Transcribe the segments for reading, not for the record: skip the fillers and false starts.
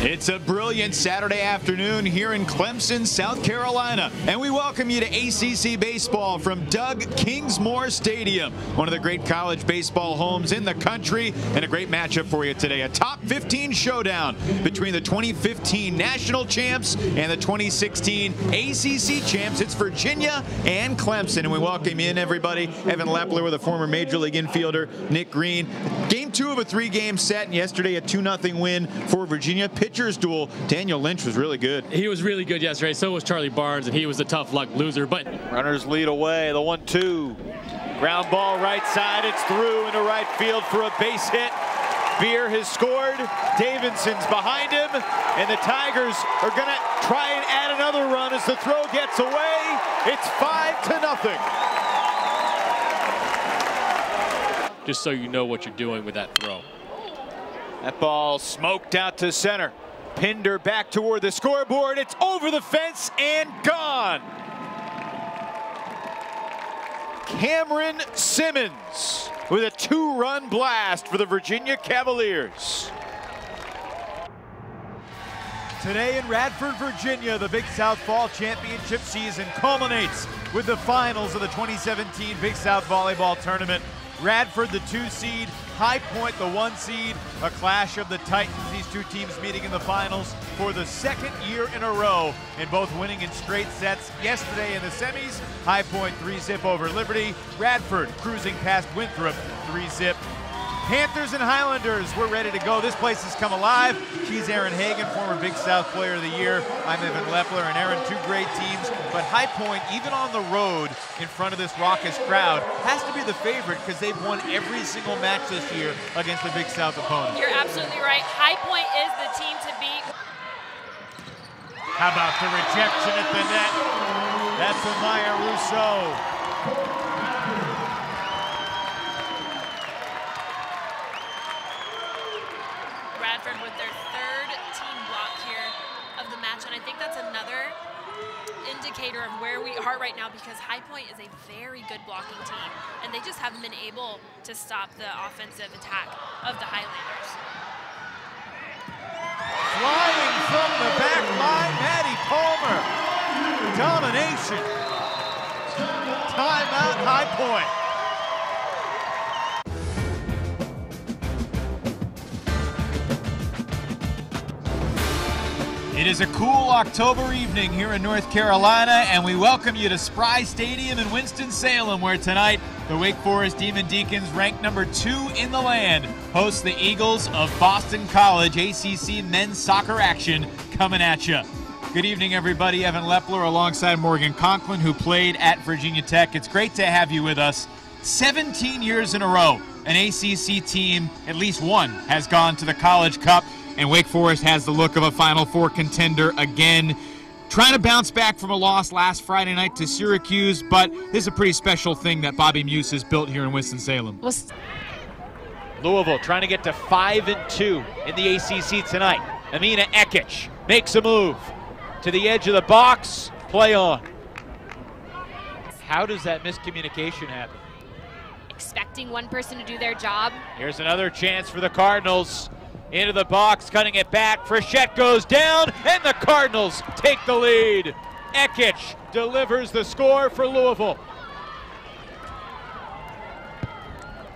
It's a brilliant Saturday afternoon here in Clemson, South Carolina, and we welcome you to ACC Baseball from Doug Kingsmore Stadium, one of the great college baseball homes in the country, and a great matchup for you today. A top 15 showdown between the 2015 national champs and the 2016 ACC champs. It's Virginia and Clemson, and we welcome in everybody. Evan Lepler with a former Major League infielder, Nick Green. Game 2 of a 3-game set, and yesterday a 2-0 win for Virginia. Pitchers duel. Daniel Lynch was really good. He was really good yesterday. So was Charlie Barnes, and he was a tough luck loser. But runners lead away. The 1-2. Ground ball right side. It's through into right field for a base hit. Beer has scored. Davidson's behind him, and the Tigers are going to try and add another run as the throw gets away. It's 5-0. Just so you know what you're doing with that throw. That ball smoked out to center. Pinder back toward the scoreboard. It's over the fence and gone. Cameron Simmons with a 2-run blast for the Virginia Cavaliers. Today in Radford, Virginia, the Big South Fall Championship season culminates with the finals of the 2017 Big South Volleyball Tournament. Radford, the 2 seed, High Point, the 1 seed, a clash of the Titans. These two teams meeting in the finals for the 2nd year in a row, and both winning in straight sets. Yesterday in the semis, High Point 3-zip over Liberty. Radford cruising past Winthrop 3-zip. Panthers and Highlanders, we're ready to go. This place has come alive. She's Erin Hagan, former Big South Player of the Year. I'm Evan Lepler, and Erin, 2 great teams. But High Point, even on the road in front of this raucous crowd, has to be the favorite because they've won every single match this year against the Big South opponent. You're absolutely right. High Point is the team to beat. How about the rejection at the net? That's from Maya Rousseau. Radford with their 3rd team block here of the match, and I think that's another indicator of where we are right now, because High Point is a very good blocking team, and they just haven't been able to stop the offensive attack of the Highlanders. Flying from the back line, Maddie Palmer. Domination. Timeout, High Point. It is a cool October evening here in North Carolina, and we welcome you to Spry Stadium in Winston-Salem, where tonight the Wake Forest Demon Deacons, ranked number 2 in the land, host the Eagles of Boston College. ACC men's soccer action coming at you. Good evening, everybody. Evan Lepler alongside Morgan Conklin, who played at Virginia Tech. It's great to have you with us. 17 years in a row, an ACC team, at least one, has gone to the College Cup. And Wake Forest has the look of a Final Four contender again. Trying to bounce back from a loss last Friday night to Syracuse, but this is a pretty special thing that Bobby Muse has built here in Winston-Salem. Louisville trying to get to 5-2 in the ACC tonight. Amina Ekic makes a move to the edge of the box. Play on. How does that miscommunication happen? Expecting one person to do their job. Here's another chance for the Cardinals. Into the box, cutting it back. Frechette goes down, and the Cardinals take the lead. Ekic delivers the score for Louisville.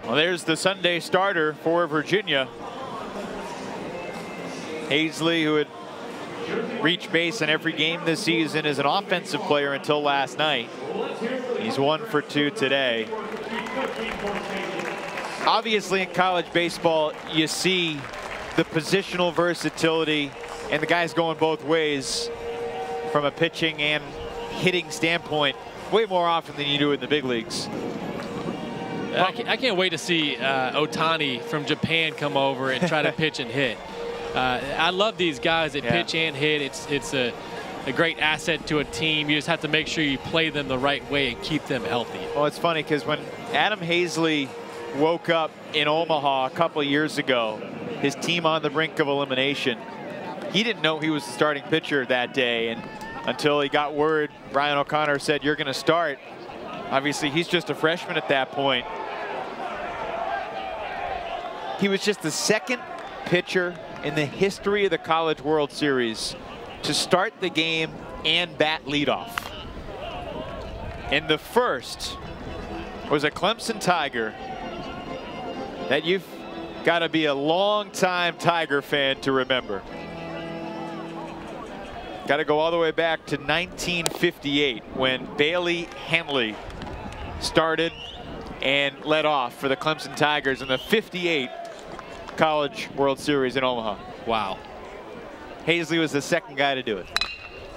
Well, there's the Sunday starter for Virginia. Hazley, who had reached base in every game this season, is an offensive player until last night. He's 1 for 2 today. Obviously, in college baseball, you see the positional versatility and the guys going both ways from a pitching and hitting standpoint way more often than you do in the big leagues. I can't wait to see Otani from Japan come over and try to pitch and hit. I love these guys that pitch and hit. It's a great asset to a team. You just have to make sure you play them the right way and keep them healthy. Well, it's funny because when Adam Hazley woke up in Omaha a couple of years ago, his team on the brink of elimination, he didn't know he was the starting pitcher that day, and until he got word, Brian O'Connor said, "You're going to start." Obviously, he's just a freshman at that point. He was just the 2nd pitcher in the history of the College World Series to start the game and bat leadoff. And the first was a Clemson Tiger that you've got to be a long-time Tiger fan to remember. Got to go all the way back to 1958 when Bailey Henley started and led off for the Clemson Tigers in the '58 College World Series in Omaha. Wow. Hazley was the second guy to do it.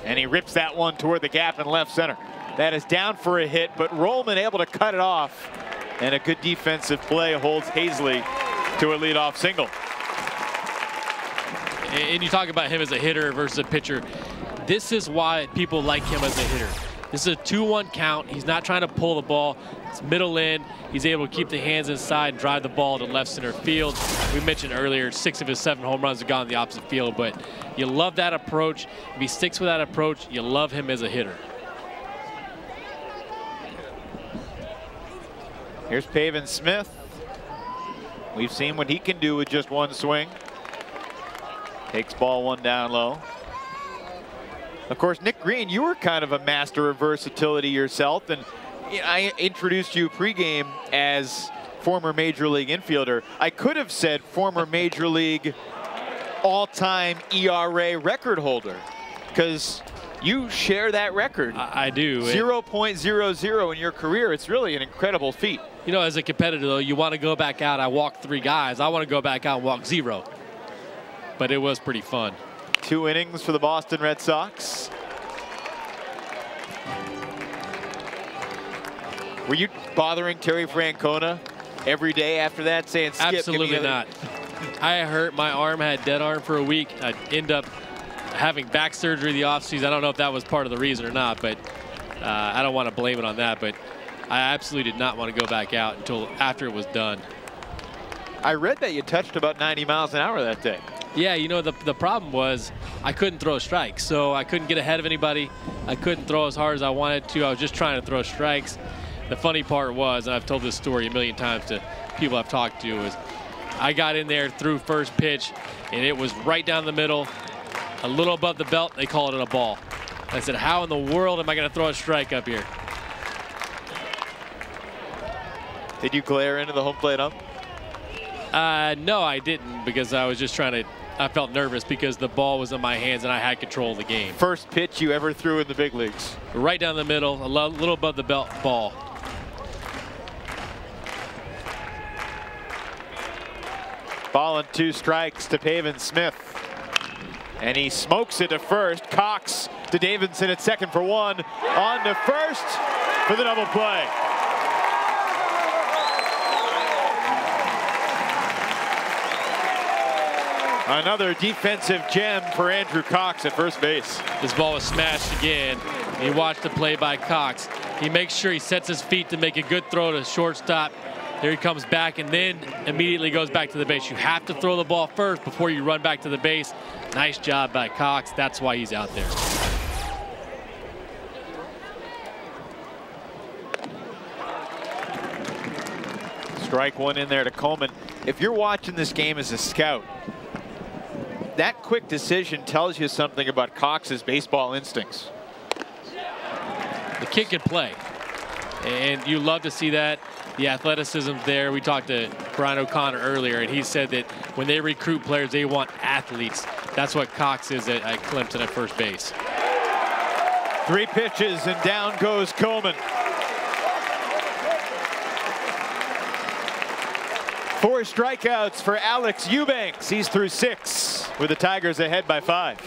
And he rips that one toward the gap in left center. That is down for a hit, but Rollman able to cut it off. And a good defensive play holds Hazley to a leadoff single. And you talk about him as a hitter versus a pitcher. This is why people like him as a hitter. This is a 2-1 count. He's not trying to pull the ball. It's middle in. He's able to keep the hands inside and drive the ball to left center field. We mentioned earlier 6 of his 7 home runs have gone to the opposite field, but you love that approach. If he sticks with that approach, you love him as a hitter. Here's Pavin Smith. We've seen what he can do with just one swing. Takes ball 1 down low. Of course, Nick Green, you were kind of a master of versatility yourself, and I introduced you pregame as former Major League infielder. I could have said former Major League all-time ERA record holder, because you share that record. I do. 0.00 in your career. It's really an incredible feat. You know, as a competitor, though, you want to go back out. I walked 3 guys. I want to go back out and walk 0. But it was pretty fun. 2 innings for the Boston Red Sox. Were you bothering Terry Francona every day after that, saying, Skip? Absolutely not. I hurt my arm, had dead arm for a week. I'd end up having back surgery the offseason. I don't know if that was part of the reason or not, but I don't want to blame it on that. But I absolutely did not want to go back out until after it was done. I read that you touched about 90 miles an hour that day. Yeah, you know, the problem was I couldn't throw strikes, so I couldn't get ahead of anybody. I couldn't throw as hard as I wanted to. I was just trying to throw strikes. The funny part was, and I've told this story a million times to people I've talked to, is I got in there, threw first pitch, and it was right down the middle, a little above the belt. They called it a ball. I said, how in the world am I going to throw a strike up here? Did you glare into the home plate ump? No, I didn't, because I was just trying to. I felt nervous because the ball was in my hands and I had control of the game. First pitch you ever threw in the big leagues? Right down the middle, a little above the belt ball. Ball and 2 strikes to Pavin Smith. And he smokes it to first. Cox to Davidson at second for 1. On to first for the double play. Another defensive gem for Andrew Cox at first base. This ball was smashed again. You watch the play by Cox. He makes sure he sets his feet to make a good throw to shortstop. There he comes back and then immediately goes back to the base. You have to throw the ball first before you run back to the base. Nice job by Cox. That's why he's out there. Strike 1 in there to Coleman. If you're watching this game as a scout, that quick decision tells you something about Cox's baseball instincts. The kid can play, and you love to see that. The athleticism there. We talked to Brian O'Connor earlier, and he said that when they recruit players, they want athletes. That's what Cox is at Clemson at first base. 3 pitches, and down goes Coleman. 4 strikeouts for Alex Eubanks. He's through 6 with the Tigers ahead by 5.